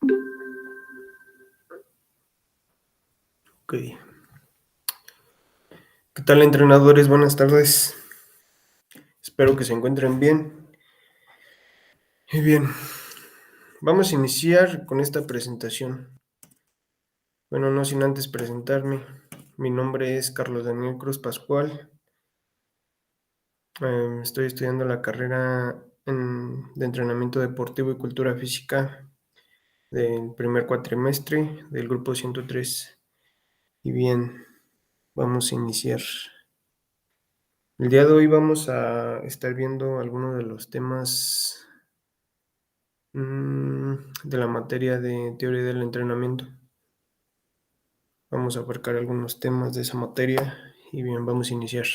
Ok. ¿Qué tal, entrenadores? Buenas tardes. Espero que se encuentren bien. Y bien, vamos a iniciar con esta presentación. Bueno, no sin antes presentarme. Mi nombre es Carlos Daniel Cruz Pascual. Estoy estudiando la carrera de entrenamiento deportivo y cultura física del primer cuatrimestre del grupo 103. Y bien, vamos a iniciar. El día de hoy vamos a estar viendo algunos de los temas de la materia de teoría del entrenamiento. Vamos a abarcar algunos temas de esa materia y bien, vamos a iniciar.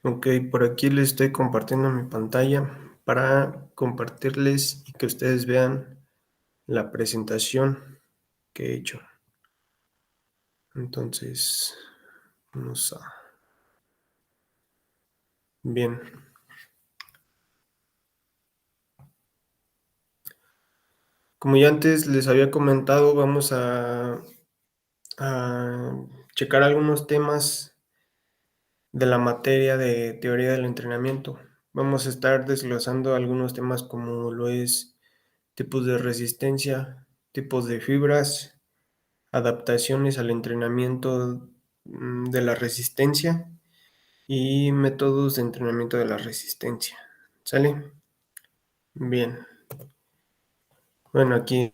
Ok, por aquí les estoy compartiendo mi pantalla para compartirles y que ustedes vean la presentación que he hecho. Entonces, vamos a... Bien, como ya antes les había comentado, vamos a checar algunos temas de la materia de teoría del entrenamiento. Vamos a estar desglosando algunos temas como lo es tipos de resistencia, tipos de fibras, adaptaciones al entrenamiento de la resistencia y métodos de entrenamiento de la resistencia. ¿Sale? Bien. Bueno, aquí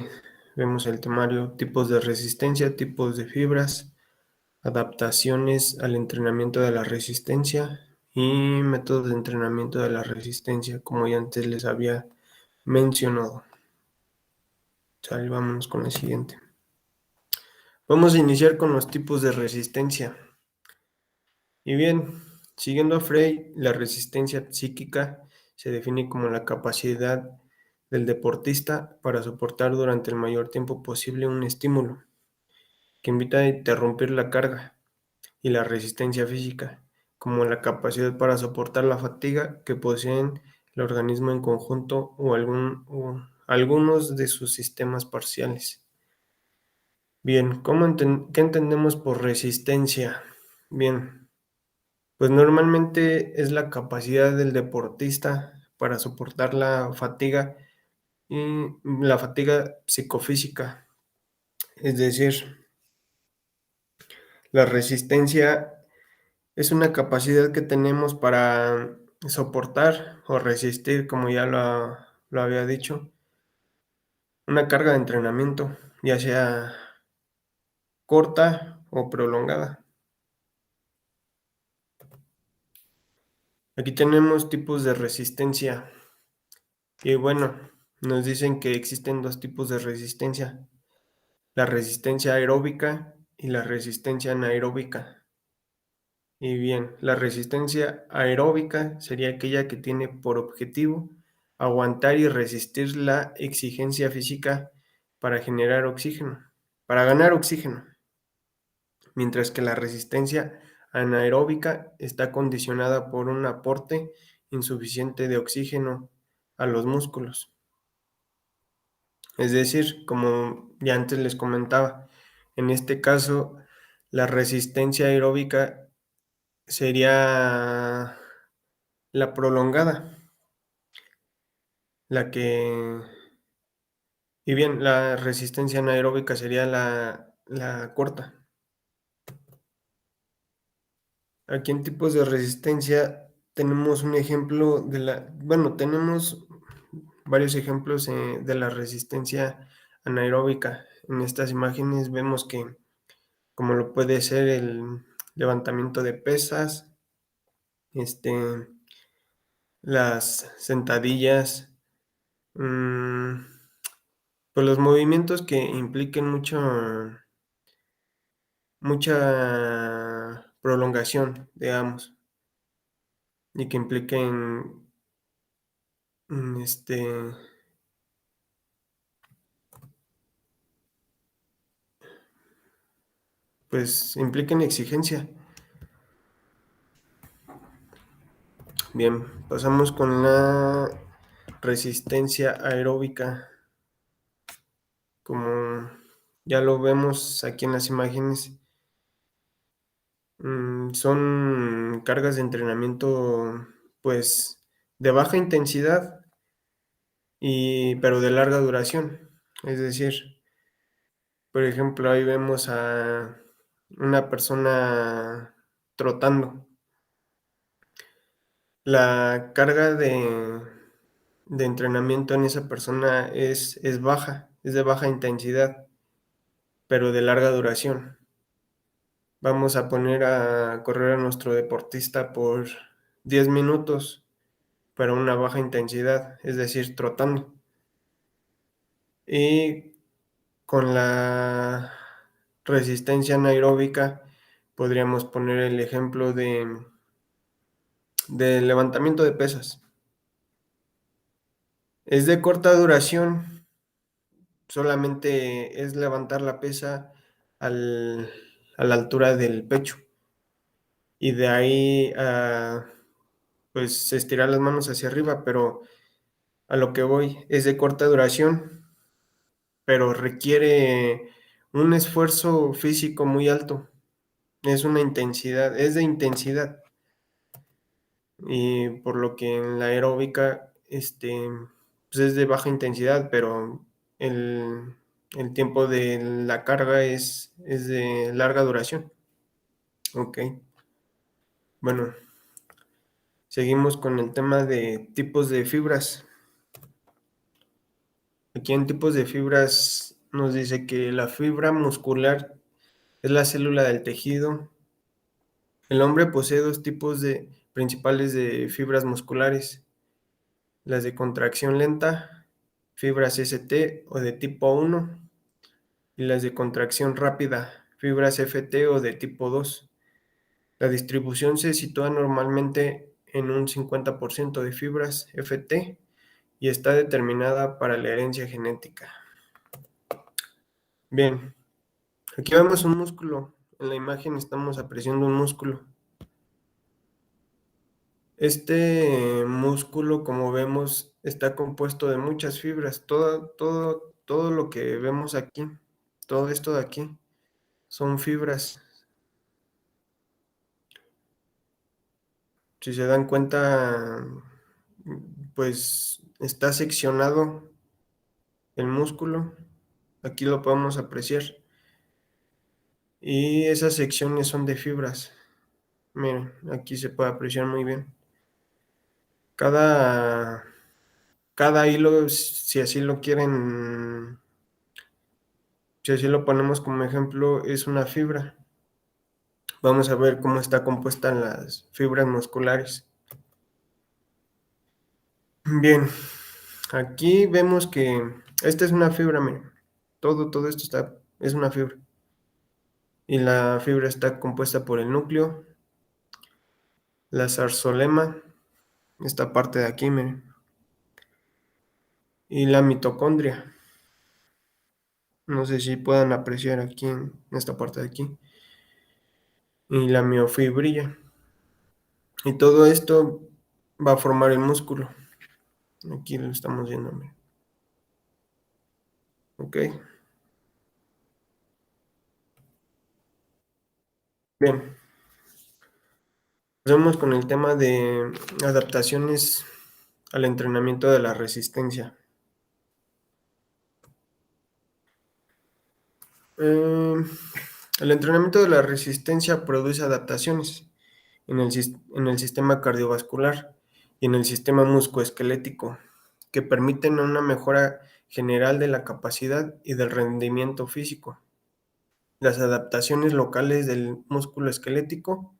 vemos el temario, tipos de resistencia, tipos de fibras, adaptaciones al entrenamiento de la resistencia y métodos de entrenamiento de la resistencia, como ya antes les había mencionado. Sale, vámonos con la siguiente. Vamos a iniciar con los tipos de resistencia. Y bien, siguiendo a Frey, la resistencia psíquica se define como la capacidad del deportista para soportar durante el mayor tiempo posible un estímulo que invita a interrumpir la carga, y la resistencia física, como la capacidad para soportar la fatiga que poseen el organismo en conjunto o algunos de sus sistemas parciales. Bien, ¿qué entendemos por resistencia? Bien, pues normalmente es la capacidad del deportista para soportar la fatiga y la fatiga psicofísica. Es decir, la resistencia es una capacidad que tenemos para soportar o resistir, como ya lo había dicho, una carga de entrenamiento, ya sea corta o prolongada. Aquí tenemos tipos de resistencia. Y bueno, nos dicen que existen dos tipos de resistencia, la resistencia aeróbica y la resistencia anaeróbica. Y bien, la resistencia aeróbica sería aquella que tiene por objetivo aguantar y resistir la exigencia física para generar oxígeno, para ganar oxígeno, mientras que la resistencia anaeróbica está condicionada por un aporte insuficiente de oxígeno a los músculos. Es decir, como ya antes les comentaba, en este caso la resistencia aeróbica sería la prolongada, la que... Y bien, la resistencia anaeróbica sería la corta. Aquí en tipos de resistencia tenemos un ejemplo de la... Bueno, tenemos varios ejemplos de la resistencia anaeróbica. En estas imágenes vemos que, como lo puede ser el levantamiento de pesas, este, las sentadillas, mm, pues los movimientos que impliquen mucha prolongación, digamos, y que impliquen mm, este, pues impliquen exigencia. Bien, pasamos con la resistencia aeróbica. Como ya lo vemos aquí en las imágenes, son cargas de entrenamiento, pues, de baja intensidad pero de larga duración. Es decir, por ejemplo, ahí vemos a una persona trotando. La carga de entrenamiento en esa persona es baja, es de baja intensidad, pero de larga duración. Vamos a poner a correr a nuestro deportista por 10 minutos, pero a una baja intensidad, es decir, trotando. Y con la resistencia anaeróbica podríamos poner el ejemplo de levantamiento de pesas. Es de corta duración, solamente es levantar la pesa al a la altura del pecho, y de ahí pues, estirar las manos hacia arriba, pero a lo que voy es de corta duración, pero requiere un esfuerzo físico muy alto. Es de intensidad, y por lo que en la aeróbica, pues, es de baja intensidad, pero el el tiempo de la carga es de larga duración. Okey. Bueno, seguimos con el tema de tipos de fibras. Aquí en tipos de fibras nos dice que la fibra muscular es la célula del tejido. El hombre posee 2 tipos principales de fibras musculares: las de contracción lenta, fibras ST o de tipo 1, y las de contracción rápida, fibras FT o de tipo 2. La distribución se sitúa normalmente en un 50% de fibras FT y está determinada para la herencia genética. Bien, aquí vemos un músculo. En la imagen estamos apreciando un músculo. Este músculo, como vemos, está compuesto de muchas fibras. Todo lo que vemos aquí, todo esto de aquí, son fibras. Si se dan cuenta, pues está seccionado el músculo. Aquí lo podemos apreciar. Y esas secciones son de fibras. Miren, aquí se puede apreciar muy bien. Cada, cada hilo, si así lo ponemos como ejemplo, es una fibra. Vamos a ver cómo está compuesta las fibras musculares. Bien, aquí vemos que esta es una fibra, miren. Todo esto es una fibra. Y la fibra está compuesta por el núcleo, la zarzolema, esta parte de aquí, miren, y la mitocondria. No sé si puedan apreciar aquí en esta parte de aquí. Y la miofibrilla. Y todo esto va a formar el músculo. Aquí lo estamos viendo, miren. Ok. Bien. Pasemos con el tema de adaptaciones al entrenamiento de la resistencia. Em, el entrenamiento de la resistencia produce adaptaciones en el sistema cardiovascular y en el sistema musculoesquelético, que permiten una mejora general de la capacidad y del rendimiento físico. Las adaptaciones locales del músculo esquelético,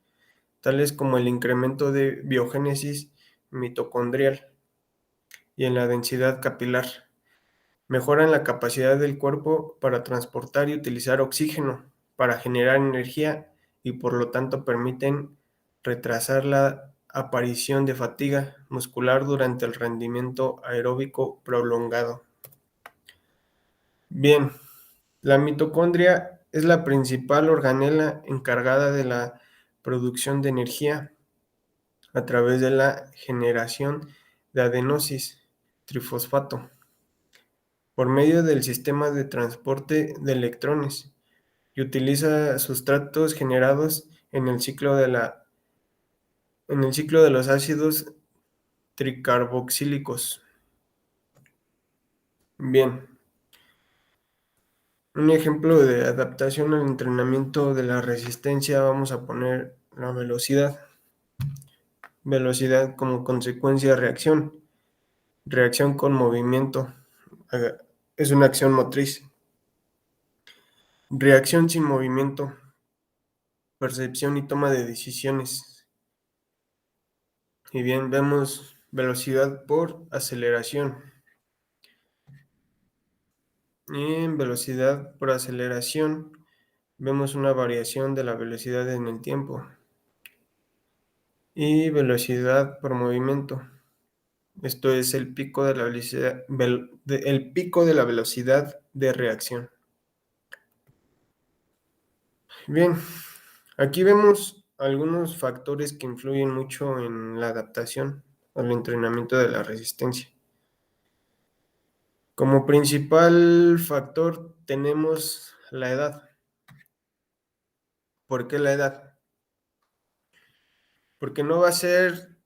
tales como el incremento de biogénesis mitocondrial y en la densidad capilar, mejoran la capacidad del cuerpo para transportar y utilizar oxígeno para generar energía, y por lo tanto permiten retrasar la aparición de fatiga muscular durante el rendimiento aeróbico prolongado. Bien, la mitocondria es la principal organela encargada de la producción de energía a través de la generación de adenosis trifosfato por medio del sistema de transporte de electrones y utiliza sustratos generados en el ciclo de los ácidos tricarboxílicos. Bien, un ejemplo de adaptación al entrenamiento de la resistencia, vamos a poner la velocidad. Velocidad como consecuencia reacción. Reacción con movimiento. Es una acción motriz. Reacción sin movimiento. Percepción y toma de decisiones. Y bien, vemos velocidad por aceleración. Y en velocidad por aceleración vemos una variación de la velocidad en el tiempo. Y velocidad por movimiento. Esto es el pico de la velocidad, el pico de la velocidad de reacción. Bien, aquí vemos algunos factores que influyen mucho en la adaptación al entrenamiento de la resistencia. Como principal factor tenemos la edad. ¿Por qué la edad? Porque no va a ser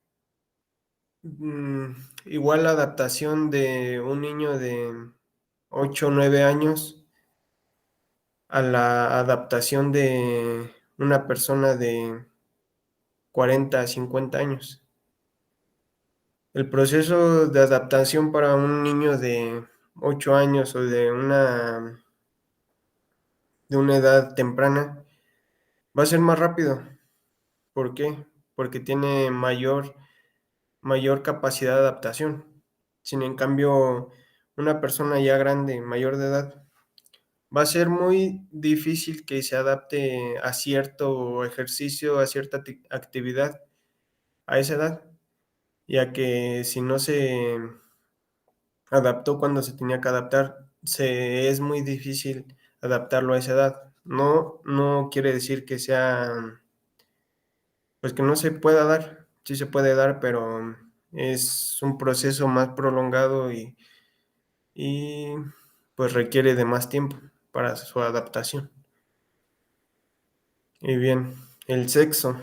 mm, igual la adaptación de un niño de 8 o 9 años a la adaptación de una persona de 40 a 50 años. El proceso de adaptación para un niño de 8 años o de una edad temprana va a ser más rápido. ¿Por qué? Porque tiene mayor capacidad de adaptación. Sin en cambio, una persona ya grande, mayor de edad, va a ser muy difícil que se adapte a cierto ejercicio, a cierta actividad a esa edad, ya que si no se adaptó cuando se tenía que adaptar, es muy difícil adaptarlo a esa edad. No, no quiere decir que sea, pues que no se pueda dar, sí se puede dar, pero es un proceso más prolongado y pues requiere de más tiempo para su adaptación. Y bien, el sexo.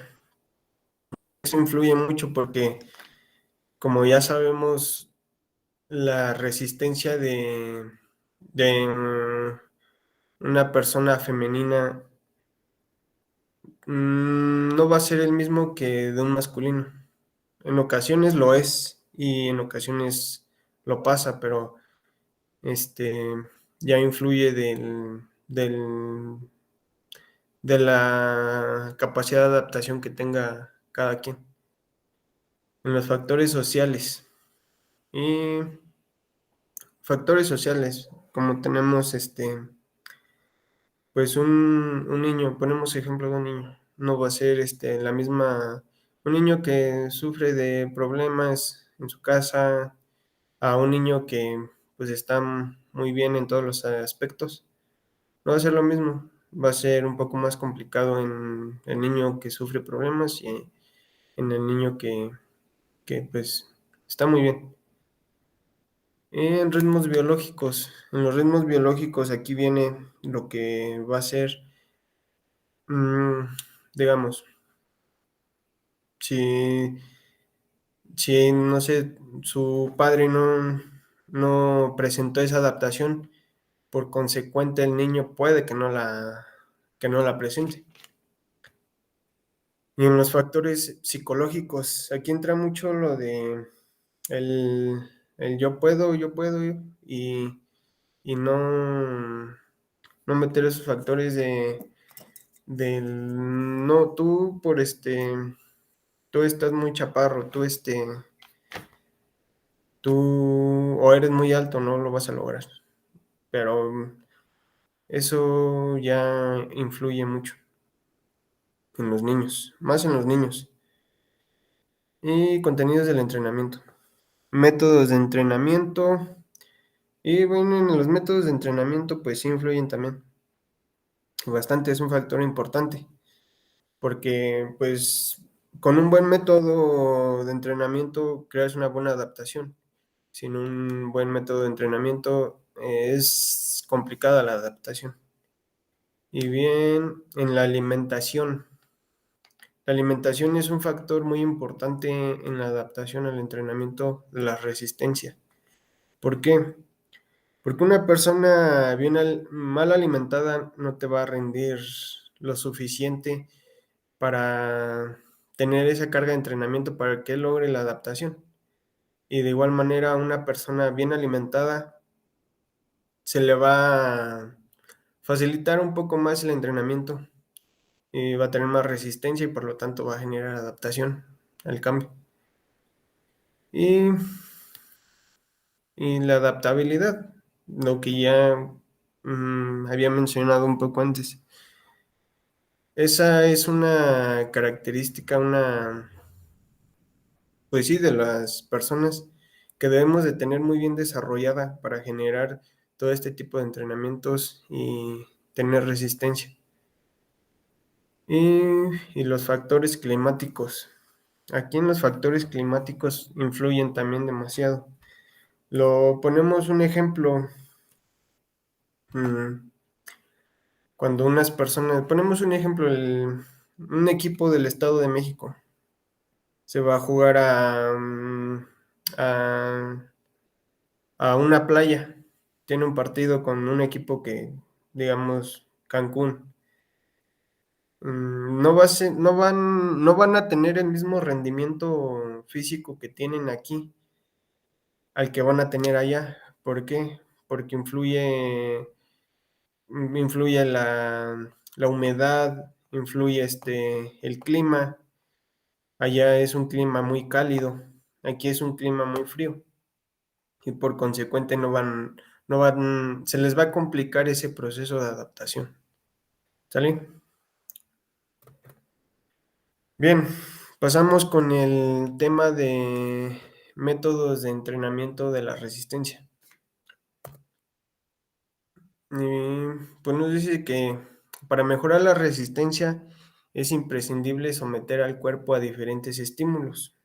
Eso influye mucho porque, como ya sabemos, la resistencia de una persona femenina no va a ser el mismo que de un masculino. En ocasiones lo es y en ocasiones lo pasa, pero este ya influye de la capacidad de adaptación que tenga cada quien. En los factores sociales. Y factores sociales, como tenemos pues un niño, ponemos ejemplo de un niño, no va a ser la misma, un niño que sufre de problemas en su casa, a un niño que pues está muy bien en todos los aspectos, no va a ser lo mismo, va a ser un poco más complicado en el niño que sufre problemas y en el niño que pues está muy bien. En ritmos biológicos, en los ritmos biológicos aquí viene lo que va a ser, mm, digamos, si, si, no sé, su padre no presentó esa adaptación, por consecuente el niño puede que no la presente. Y en los factores psicológicos, aquí entra mucho lo de el, el yo puedo, y no meter esos factores del no, tú por tú estás muy chaparro, tú o eres muy alto, no lo vas a lograr. Pero eso ya influye mucho en los niños, más en los niños. Y contenidos del entrenamiento. Métodos de entrenamiento. Y bueno, en los métodos de entrenamiento pues sí influyen también bastante, es un factor importante, porque pues con un buen método de entrenamiento creas una buena adaptación. Sin un buen método de entrenamiento es complicada la adaptación. Y bien, en la alimentación. La alimentación es un factor muy importante en la adaptación al entrenamiento de la resistencia. ¿Por qué? Porque una persona mal alimentada no te va a rendir lo suficiente para tener esa carga de entrenamiento para que logre la adaptación. Y de igual manera, una persona bien alimentada se le va a facilitar un poco más el entrenamiento y va a tener más resistencia y por lo tanto va a generar adaptación al cambio. Y, y la adaptabilidad, lo que ya había mencionado un poco antes. Esa es una característica, pues sí, de las personas que debemos de tener muy bien desarrollada para generar todo este tipo de entrenamientos y tener resistencia. Y los factores climáticos. Aquí en los factores climáticos influyen también demasiado. Lo ponemos un ejemplo, mm, cuando unas personas, ponemos un ejemplo, un equipo del Estado de México se va a jugar a, a una playa, tiene un partido con un equipo que, digamos, Cancún. No van a tener el mismo rendimiento físico que tienen aquí al que van a tener allá. ¿Por qué? Porque influye la humedad, influye el clima. Allá es un clima muy cálido, aquí es un clima muy frío y por consecuente se les va a complicar ese proceso de adaptación. ¿Sale? Bien, pasamos con el tema de métodos de entrenamiento de la resistencia. Pues nos dice que para mejorar la resistencia es imprescindible someter al cuerpo a diferentes estímulos.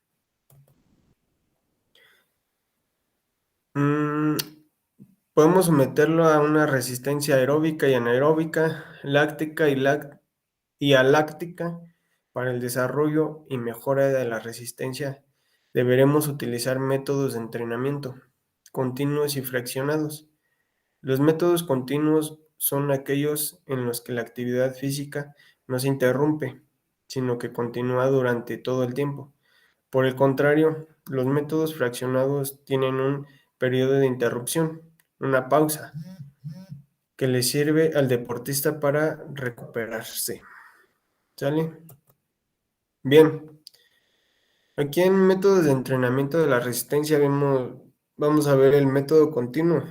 Mm, Podemos someterlo a una resistencia aeróbica y anaeróbica, láctica y aláctica. Para el desarrollo y mejora de la resistencia, deberemos utilizar métodos de entrenamiento continuos y fraccionados. Los métodos continuos son aquellos en los que la actividad física no se interrumpe, sino que continúa durante todo el tiempo. Por el contrario, los métodos fraccionados tienen un periodo de interrupción, una pausa, que le sirve al deportista para recuperarse. ¿Sale? Bien, aquí en métodos de entrenamiento de la resistencia vamos a ver el método continuo.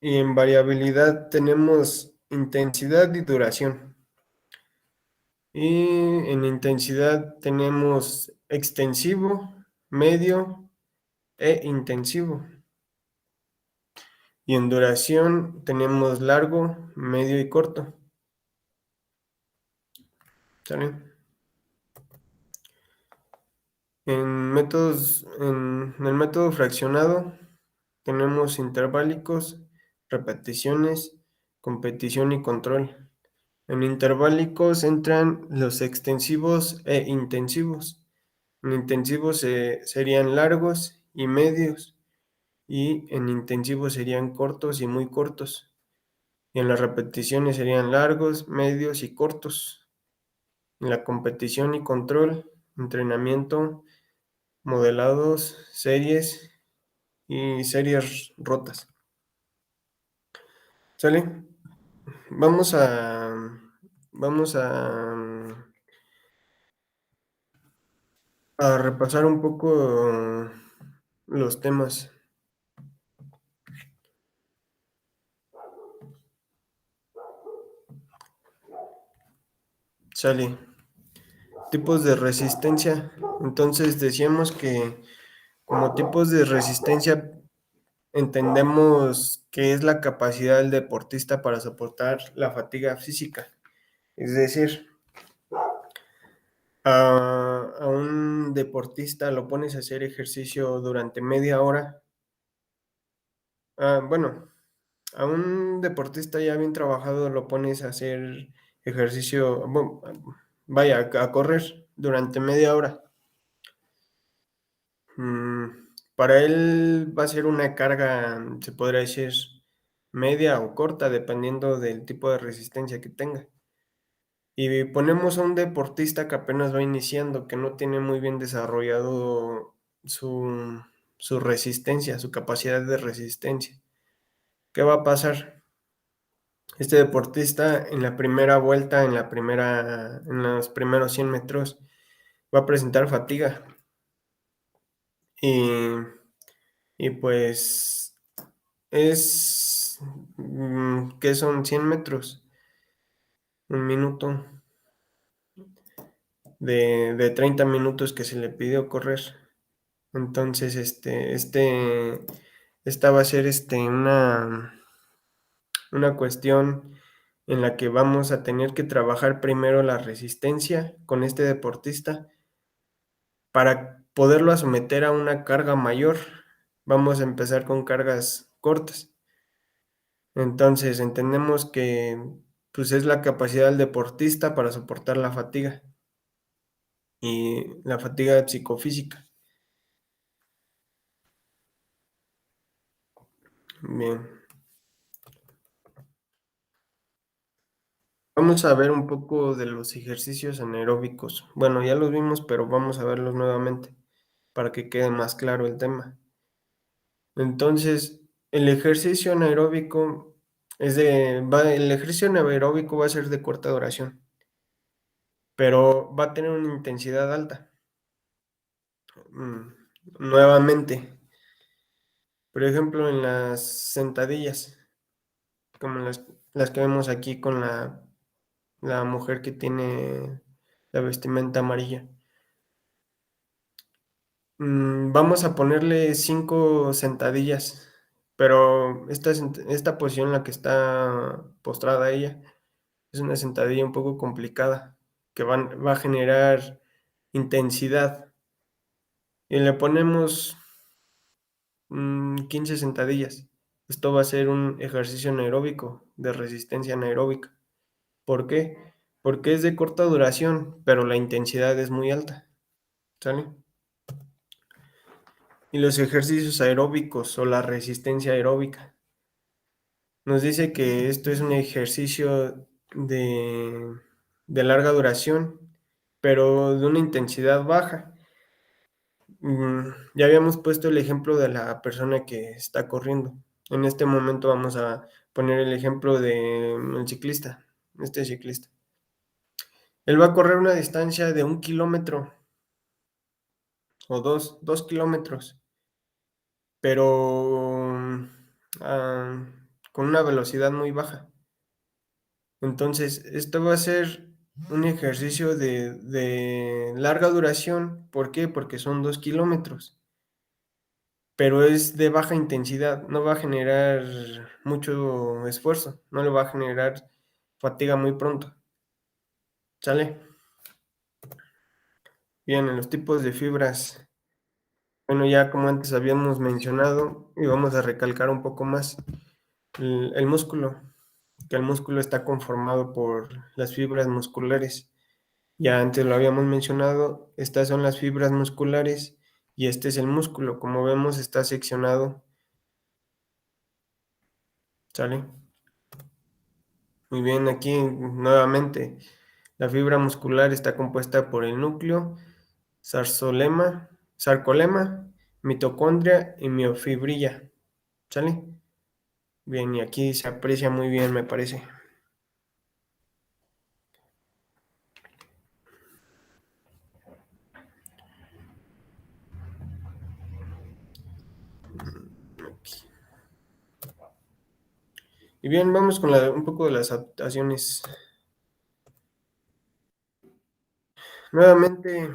Y en variabilidad tenemos intensidad y duración. Y en intensidad tenemos extensivo, medio e intensivo. Y en duración tenemos largo, medio y corto. ¿Sale? En el método fraccionado tenemos interválicos, repeticiones, competición y control. En interválicos entran los extensivos e intensivos. En intensivos serían largos y medios, y en intensivos serían cortos y muy cortos. Y en las repeticiones serían largos, medios y cortos. En la competición y control, entrenamiento, modelados, series y series rotas. ¿Sale? Vamos a, vamos a repasar un poco los temas. Sale. tipos de resistencia. Entonces decíamos que como tipos de resistencia entendemos que es la capacidad del deportista para soportar la fatiga física. Es decir, a un deportista lo pones a hacer ejercicio durante media hora. Bueno, a un deportista ya bien trabajado lo pones a hacer ejercicio, bueno, vaya, a correr durante media hora. Para él va a ser una carga, se podría decir, media o corta, dependiendo del tipo de resistencia que tenga. Y ponemos a un deportista que apenas va iniciando, que no tiene muy bien desarrollado su resistencia, su capacidad de resistencia. ¿Qué va a pasar? Este deportista en la primera vuelta, en los primeros 100 metros, va a presentar fatiga. Y, y pues es, ¿qué son 100 metros? Un minuto de 30 minutos que se le pidió correr. Entonces, esta va a ser una cuestión en la que vamos a tener que trabajar primero la resistencia con este deportista para poderlo someter a una carga mayor. Vamos a empezar con cargas cortas. Entonces, entendemos que pues es la capacidad del deportista para soportar la fatiga y la fatiga psicofísica. Bien. Vamos a ver un poco de los ejercicios anaeróbicos. Bueno, ya los vimos, pero vamos a verlos nuevamente para que quede más claro el tema. Entonces, el ejercicio anaeróbico el ejercicio anaeróbico va a ser de corta duración, pero va a tener una intensidad alta. Mm, Nuevamente, por ejemplo, en las sentadillas, como las que vemos aquí con la mujer que tiene la vestimenta amarilla. Vamos a ponerle 5 sentadillas, pero esta posición en la que está postrada ella es una sentadilla un poco complicada, que va a generar intensidad. Y le ponemos 15 sentadillas. Esto va a ser un ejercicio anaeróbico, de resistencia anaeróbica. ¿Por qué? Porque es de corta duración, pero la intensidad es muy alta. ¿Sale? Y los ejercicios aeróbicos o la resistencia aeróbica. Nos dice que esto es un ejercicio de larga duración, pero de una intensidad baja. Ya habíamos puesto el ejemplo de la persona que está corriendo. En este momento vamos a poner el ejemplo del ciclista, este ciclista. Él va a correr una distancia de 1 kilómetro o 2 kilómetros, pero ah, con una velocidad muy baja. Entonces, esto va a ser un ejercicio de larga duración. ¿Por qué? Porque son 2 kilómetros, pero es de baja intensidad, no va a generar mucho esfuerzo, no le va a generar fatiga muy pronto. ¿Sale? Bien, en los tipos de fibras, bueno, ya como antes habíamos mencionado, y vamos a recalcar un poco más, el músculo, que el músculo está conformado por las fibras musculares. Ya antes lo habíamos mencionado, estas son las fibras musculares y este es el músculo. Como vemos, está seccionado. ¿Sale? Muy bien, aquí nuevamente la fibra muscular está compuesta por el núcleo, sarcolema, mitocondria y miofibrilla. ¿Sale? Bien, y aquí se aprecia muy bien, me parece. Aquí. Y bien, vamos con un poco de las adaptaciones. Nuevamente,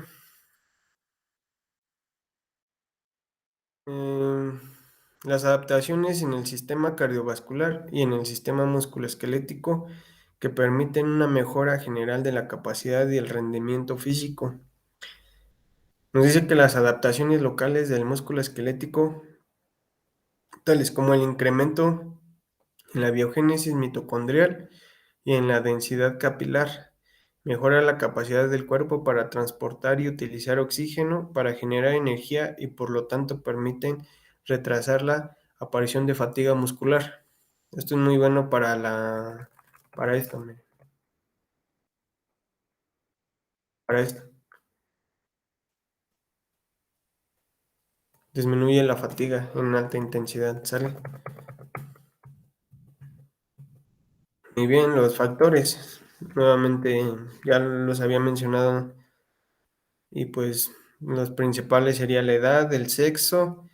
em, las adaptaciones en el sistema cardiovascular y en el sistema musculoesquelético que permiten una mejora general de la capacidad y el rendimiento físico. Nos dice que las adaptaciones locales del músculo esquelético, tales como el incremento en la biogénesis mitocondrial y en la densidad capilar, mejora la capacidad del cuerpo para transportar y utilizar oxígeno para generar energía y por lo tanto permiten retrasar la aparición de fatiga muscular. Esto es muy bueno para esto, para esto. Disminuye la fatiga en alta intensidad, ¿sale? Muy bien, los factores. Nuevamente, ya los había mencionado y pues los principales serían la edad, el sexo,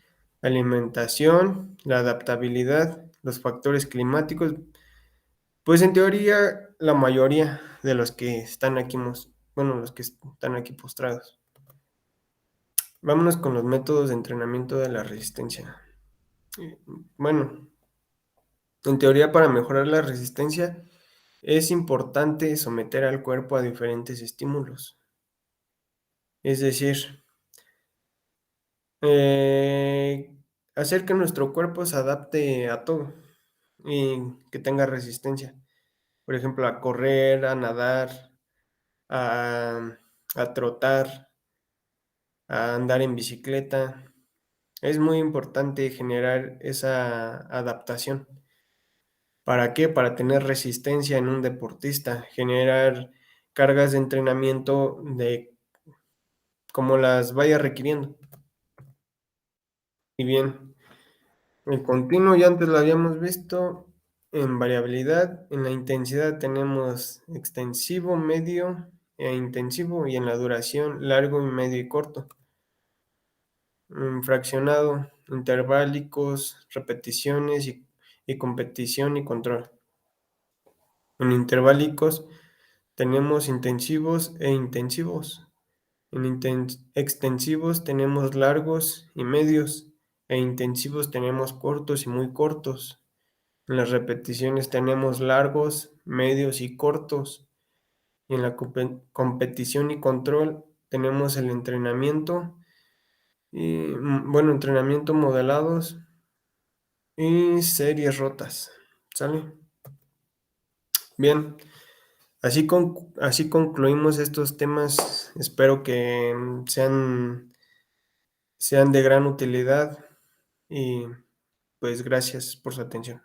la alimentación, la adaptabilidad, los factores climáticos. Pues en teoría, la mayoría de los que están aquí, bueno, los que están aquí postrados. Vámonos con los métodos de entrenamiento de la resistencia. Bueno, en teoría, para mejorar la resistencia, es importante someter al cuerpo a diferentes estímulos. Es decir, eh, hacer que nuestro cuerpo se adapte a todo y que tenga resistencia. Por ejemplo, a correr, a nadar, a, a trotar, a andar en bicicleta. Es muy importante generar esa adaptación. ¿Para qué? Para tener resistencia en un deportista, generar cargas de entrenamiento de como las vaya requiriendo. Y bien, el continuo ya antes lo habíamos visto. En variabilidad, en la intensidad tenemos extensivo, medio e intensivo y en la duración largo y medio y corto. Fraccionado, intervalos, repeticiones y competición y control. En intervalos tenemos intensivos e intensivos. En extensivos tenemos largos y medios e intensivos tenemos cortos y muy cortos. En las repeticiones tenemos largos, medios y cortos. Y en la competición y control tenemos el entrenamiento y, bueno, entrenamiento modelados y series rotas. ¿Sale? Bien, así concluimos estos temas. Espero que sean de gran utilidad y pues gracias por su atención.